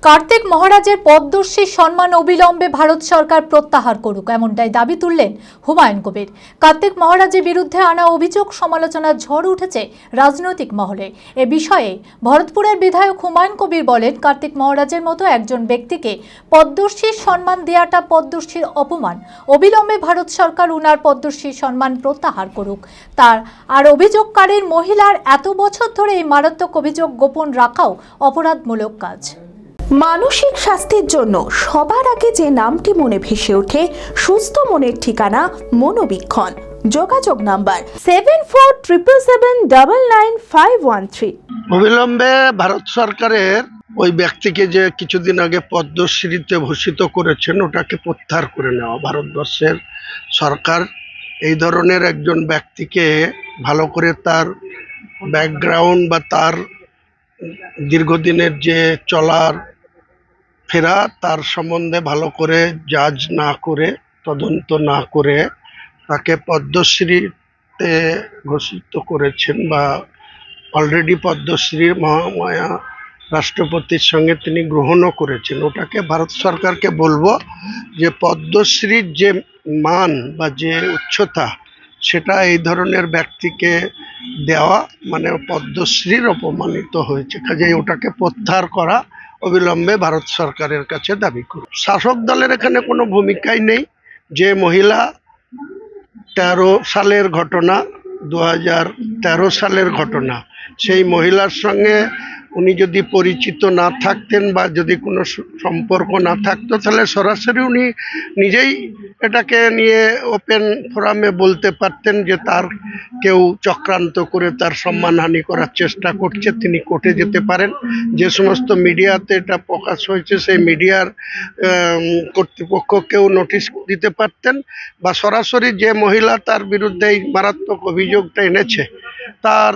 কার্তিক মহারাজের পদ্মশ্রীর সম্মান অবিলম্বে ভারত সরকার প্রত্যাহার করুক, এমনটাই দাবি তুললেন হুমায়ুন কবির। কার্তিক মহারাজের বিরুদ্ধে আনা অভিযোগ সমালোচনার ঝড় উঠেছে রাজনৈতিক মহলে। এ বিষয়ে ভরতপুরের বিধায়ক হুমায়ুন কবির বলেন, কার্তিক মহারাজের মতো একজন ব্যক্তিকে পদ্মশ্রীর সম্মান দেওয়াটা পদ্মশ্রীর অপমান। অবিলম্বে ভারত সরকার উনার পদ্মশ্রীর সম্মান প্রত্যাহার করুক। আর অভিযোগকারীর মহিলার এত বছর ধরে এই মারাত্মক অভিযোগ গোপন রাখাও অপরাধমূলক কাজ। মানসিক স্বাস্থ্যের জন্য সবার আগে যে নামটি মনে ভেসে ওঠে, সুস্থ মনের ঠিকানা মনোবীক্ষণ। যোগাযোগ নাম্বার 7477799513। অবিলম্বে ভারত সরকারের ওই ব্যক্তিকে যে কিছুদিন আগে পদ্মশ্রীতে ভূষিত করেছেন ওটাকে প্রত্যাহার করে নেওয়া। ভারতবর্ষের সরকার এই ধরনের একজন ব্যক্তিকে ভালো করে তার ব্যাকগ্রাউন্ড বা তার দীর্ঘদিনের যে চলার ফেরা তার সম্বন্ধে ভালো করে জাজ না করে, তদন্ত না করে তাকে পদ্মশ্রীতে ঘোষিত করেছেন বা অলরেডি পদ্মশ্রীর মহামায়া রাষ্ট্রপতির সঙ্গে তিনি গ্রহণও করেছেন। ওটাকে ভারত সরকারকে বলবো যে পদ্মশ্রীর যে মান বা যে উচ্চতা সেটা এই ধরনের ব্যক্তিকে দেওয়া মানে পদ্মশ্রীর অপমানিত হয়েছে, কাজেই ওটাকে প্রত্যাহার করা অবিলম্বে ভারত সরকারের কাছে দাবি করুন। শাসক দলের এখানে কোনো ভূমিকাই নেই। যে মহিলা 13 সালের ঘটনা, 2013 সালের ঘটনা, সেই মহিলার সঙ্গে উনি যদি পরিচিত না থাকতেন বা যদি কোনো সম্পর্ক না থাকতো তাহলে সরাসরি উনি নিজেই এটাকে নিয়ে ওপেন ফোরামে বলতে পারতেন যে তার কেউ চক্রান্ত করে তার সম্মানহানি করার চেষ্টা করছে, তিনি কোর্টে যেতে পারেন। যে সমস্ত মিডিয়াতে এটা প্রকাশ হয়েছে সেই মিডিয়ার কর্তৃপক্ষকেও নোটিশ দিতে পারতেন, বা সরাসরি যে মহিলা তার বিরুদ্ধে এই মারাত্মক অভিযোগটা এনেছে তার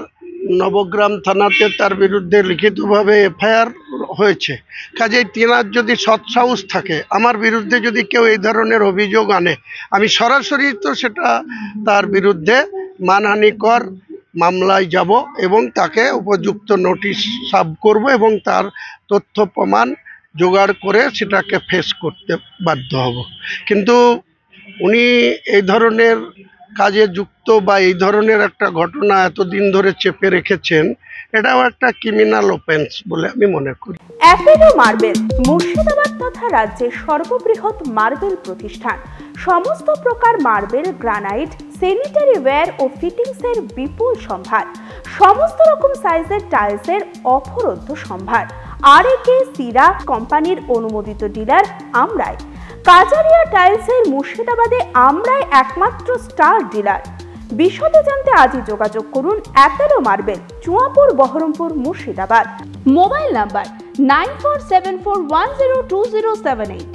নবগ্রাম থানাতে তার বিরুদ্ধে লিখিতভাবে এফআইআর হয়েছে। কাজেই তিনার যদি সৎসাহস থাকে, আমার বিরুদ্ধে যদি কেউ এই ধরনের অভিযোগ আনে, আমি সরাসরি তো সেটা তার বিরুদ্ধে মানহানিকর মামলায় যাব এবং তাকে উপযুক্ত নোটিশ সার্ভ করব এবং তার তথ্য প্রমাণ জোগাড় করে সেটাকে ফেস করতে বাধ্য হব। কিন্তু উনি এই ধরনের কাজে যুক্ত বা এই ধরনের একটা ঘটনা এতদিন ধরে চেপে রেখেছেন, এটাও একটা ক্রিমিনাল অফেন্স বলে আমি মনে করি। অ্যাপেলো মার্বেল মুর্শিদাবাদ তথা রাজ্যের সর্ববৃহৎ মার্বেল প্রতিষ্ঠান। সমস্ত প্রকার মার্বেল, গ্রানাইট, স্যানিটারি ওয়্যার ও ফিটিংসের বিপুল সম্ভার। সমস্ত রকম সাইজের টাইলসের অফুরন্ত সম্ভার। আর.এ.কে সিরা কোম্পানির অনুমোদিত ডিলার আমরাই। কাজারিয়া টাইলসের মুর্শিদাবাদে আমরাই একমাত্র স্টার ডিলার। বিশদে জানতে আজই যোগাযোগ করুন Apollo marble, Chuapur, Baharampur, Murshidabad. Mobile number 9474102078।